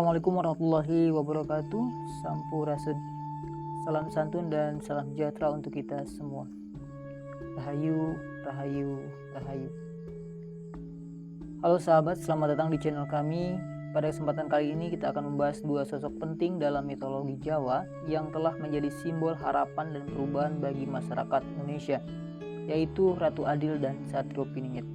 Assalamualaikum warahmatullahi wabarakatuh. Sampurasun. Salam santun dan salam sejahtera untuk kita semua. Rahayu, rahayu, rahayu. Halo sahabat, selamat datang di channel kami. Pada kesempatan kali ini kita akan membahas dua sosok penting dalam mitologi Jawa yang telah menjadi simbol harapan dan perubahan bagi masyarakat Indonesia, yaitu Ratu Adil dan Satrio Piningit.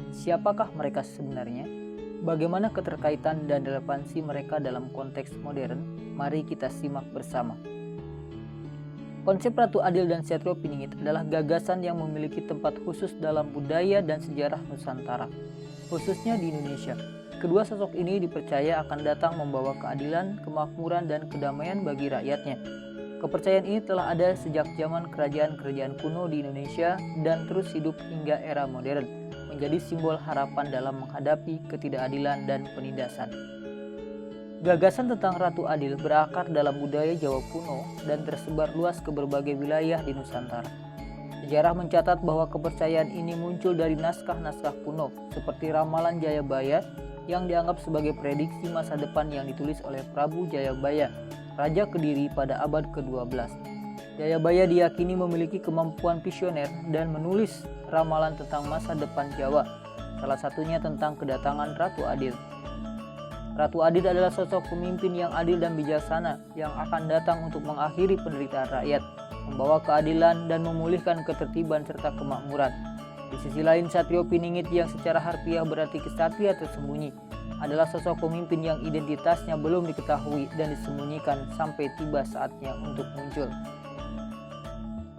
Siapakah mereka sebenarnya? Bagaimana keterkaitan dan relevansi mereka dalam konteks modern? Mari kita simak bersama. Konsep Ratu Adil dan Satrio Piningit adalah gagasan yang memiliki tempat khusus dalam budaya dan sejarah Nusantara, khususnya di Indonesia. Kedua sosok ini dipercaya akan datang membawa keadilan, kemakmuran, dan kedamaian bagi rakyatnya. Kepercayaan ini telah ada sejak zaman kerajaan-kerajaan kuno di Indonesia dan terus hidup hingga era modern, menjadi simbol harapan dalam menghadapi ketidakadilan dan penindasan. Gagasan tentang Ratu Adil berakar dalam budaya Jawa kuno dan tersebar luas ke berbagai wilayah di Nusantara. Sejarah mencatat bahwa kepercayaan ini muncul dari naskah-naskah kuno seperti Ramalan Jayabaya yang dianggap sebagai prediksi masa depan yang ditulis oleh Prabu Jayabaya, Raja Kediri pada abad ke-12. Jayabaya diyakini memiliki kemampuan visioner dan menulis ramalan tentang masa depan Jawa, salah satunya tentang kedatangan Ratu Adil. Ratu Adil adalah sosok pemimpin yang adil dan bijaksana yang akan datang untuk mengakhiri penderitaan rakyat, membawa keadilan dan memulihkan ketertiban serta kemakmuran. Di sisi lain, Satrio Piningit yang secara harfiah berarti kesatria tersembunyi adalah sosok pemimpin yang identitasnya belum diketahui dan disembunyikan sampai tiba saatnya untuk muncul.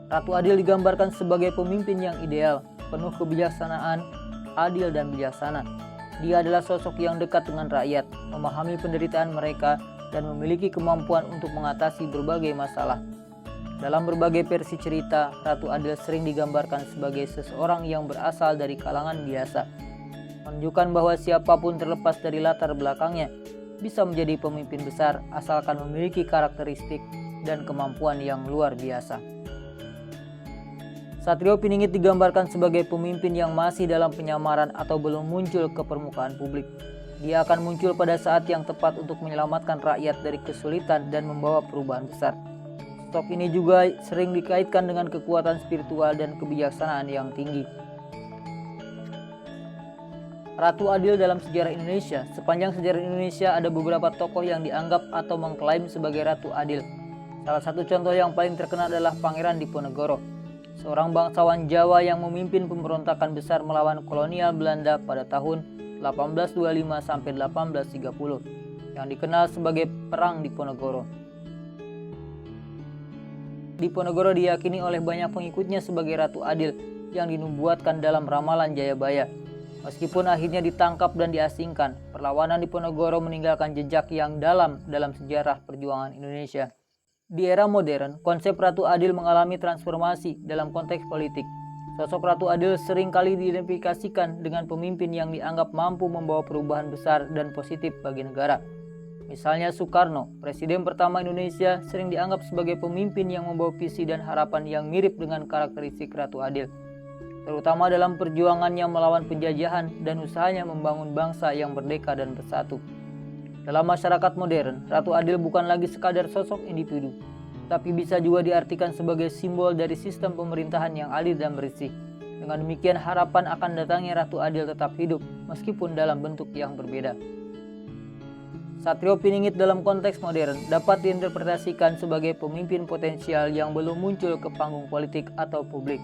Ratu Adil digambarkan sebagai pemimpin yang ideal, penuh kebijaksanaan, adil dan bijaksana. Dia adalah sosok yang dekat dengan rakyat, memahami penderitaan mereka, dan memiliki kemampuan untuk mengatasi berbagai masalah. Dalam berbagai versi cerita, Ratu Adil sering digambarkan sebagai seseorang yang berasal dari kalangan biasa, menunjukkan bahwa siapapun terlepas dari latar belakangnya bisa menjadi pemimpin besar asalkan memiliki karakteristik dan kemampuan yang luar biasa. Satrio Piningit digambarkan sebagai pemimpin yang masih dalam penyamaran atau belum muncul ke permukaan publik. Dia akan muncul pada saat yang tepat untuk menyelamatkan rakyat dari kesulitan dan membawa perubahan besar. Sosok ini juga sering dikaitkan dengan kekuatan spiritual dan kebijaksanaan yang tinggi. Ratu Adil dalam sejarah Indonesia. Sepanjang sejarah Indonesia ada beberapa tokoh yang dianggap atau mengklaim sebagai Ratu Adil. Salah satu contoh yang paling terkenal adalah Pangeran Diponegoro, seorang bangsawan Jawa yang memimpin pemberontakan besar melawan kolonial Belanda pada tahun 1825 sampai 1830 yang dikenal sebagai Perang Diponegoro. Diponegoro diyakini oleh banyak pengikutnya sebagai Ratu Adil yang dinubuatkan dalam Ramalan Jayabaya. Meskipun akhirnya ditangkap dan diasingkan, perlawanan Diponegoro meninggalkan jejak yang dalam sejarah perjuangan Indonesia. Di era modern, konsep Ratu Adil mengalami transformasi dalam konteks politik. Sosok Ratu Adil sering kali diidentifikasikan dengan pemimpin yang dianggap mampu membawa perubahan besar dan positif bagi negara. Misalnya Soekarno, Presiden pertama Indonesia, sering dianggap sebagai pemimpin yang membawa visi dan harapan yang mirip dengan karakteristik Ratu Adil, terutama dalam perjuangannya melawan penjajahan dan usahanya membangun bangsa yang merdeka dan bersatu. Dalam masyarakat modern, Ratu Adil bukan lagi sekadar sosok individu, tapi bisa juga diartikan sebagai simbol dari sistem pemerintahan yang adil dan bersih. Dengan demikian, harapan akan datangnya Ratu Adil tetap hidup, meskipun dalam bentuk yang berbeda. Satrio Piningit dalam konteks modern dapat diinterpretasikan sebagai pemimpin potensial yang belum muncul ke panggung politik atau publik.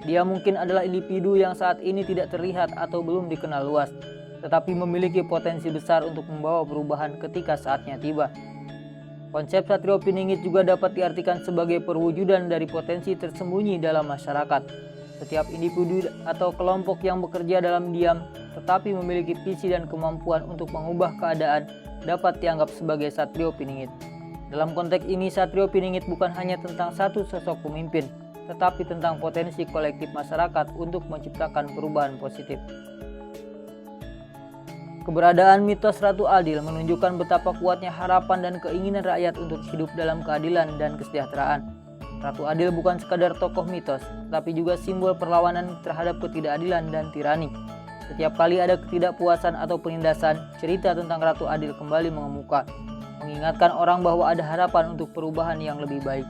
Dia mungkin adalah individu yang saat ini tidak terlihat atau belum dikenal luas, tetapi memiliki potensi besar untuk membawa perubahan ketika saatnya tiba. Konsep Satrio Piningit juga dapat diartikan sebagai perwujudan dari potensi tersembunyi dalam masyarakat. Setiap individu atau kelompok yang bekerja dalam diam tetapi memiliki visi dan kemampuan untuk mengubah keadaan dapat dianggap sebagai Satrio Piningit. Dalam konteks ini, Satrio Piningit bukan hanya tentang satu sosok pemimpin, tetapi tentang potensi kolektif masyarakat untuk menciptakan perubahan positif. Keberadaan mitos Ratu Adil menunjukkan betapa kuatnya harapan dan keinginan rakyat untuk hidup dalam keadilan dan kesejahteraan. Ratu Adil bukan sekadar tokoh mitos, tapi juga simbol perlawanan terhadap ketidakadilan dan tirani. Setiap kali ada ketidakpuasan atau penindasan, cerita tentang Ratu Adil kembali mengemuka, mengingatkan orang bahwa ada harapan untuk perubahan yang lebih baik.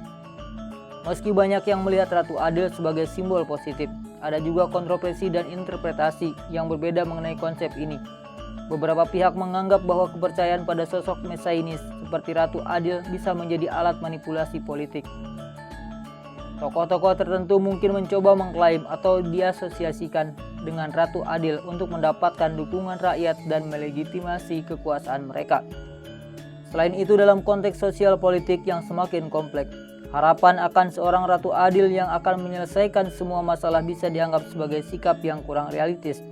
Meski banyak yang melihat Ratu Adil sebagai simbol positif, ada juga kontroversi dan interpretasi yang berbeda mengenai konsep ini. Beberapa pihak menganggap bahwa kepercayaan pada sosok mesainis seperti Ratu Adil bisa menjadi alat manipulasi politik. Tokoh-tokoh tertentu mungkin mencoba mengklaim atau diasosiasikan dengan Ratu Adil untuk mendapatkan dukungan rakyat dan melegitimasi kekuasaan mereka. Selain itu, dalam konteks sosial politik yang semakin kompleks, harapan akan seorang Ratu Adil yang akan menyelesaikan semua masalah bisa dianggap sebagai sikap yang kurang realistis.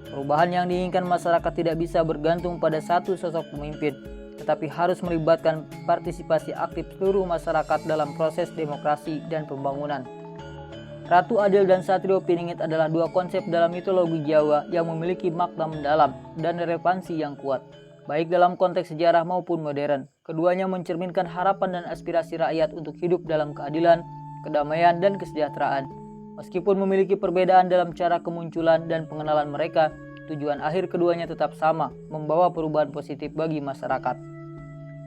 Perubahan yang diinginkan masyarakat tidak bisa bergantung pada satu sosok pemimpin, tetapi harus melibatkan partisipasi aktif seluruh masyarakat dalam proses demokrasi dan pembangunan. Ratu Adil dan Satrio Piningit adalah dua konsep dalam mitologi Jawa yang memiliki makna mendalam dan relevansi yang kuat, baik dalam konteks sejarah maupun modern. Keduanya mencerminkan harapan dan aspirasi rakyat untuk hidup dalam keadilan, kedamaian, dan kesejahteraan. Meskipun memiliki perbedaan dalam cara kemunculan dan pengenalan mereka, tujuan akhir keduanya tetap sama, membawa perubahan positif bagi masyarakat.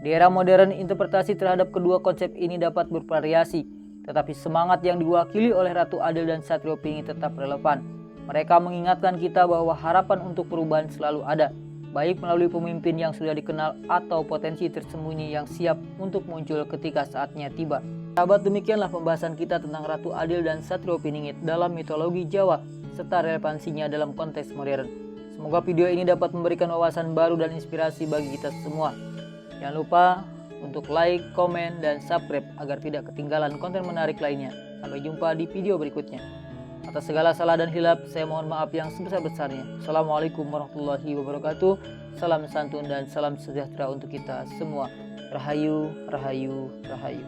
Di era modern, interpretasi terhadap kedua konsep ini dapat bervariasi, tetapi semangat yang diwakili oleh Ratu Adil dan Satrio Piningit tetap relevan. Mereka mengingatkan kita bahwa harapan untuk perubahan selalu ada, baik melalui pemimpin yang sudah dikenal atau potensi tersembunyi yang siap untuk muncul ketika saatnya tiba. Sahabat, demikianlah pembahasan kita tentang Ratu Adil dan Satrio Piningit dalam mitologi Jawa serta relevansinya dalam konteks modern. Semoga video ini dapat memberikan wawasan baru dan inspirasi bagi kita semua. Jangan lupa untuk like, komen, dan subscribe agar tidak ketinggalan konten menarik lainnya. Sampai jumpa di video berikutnya. Atas segala salah dan hilaf, saya mohon maaf yang sebesar-besarnya. Assalamualaikum warahmatullahi wabarakatuh. Salam santun dan salam sejahtera untuk kita semua. Rahayu, rahayu, rahayu.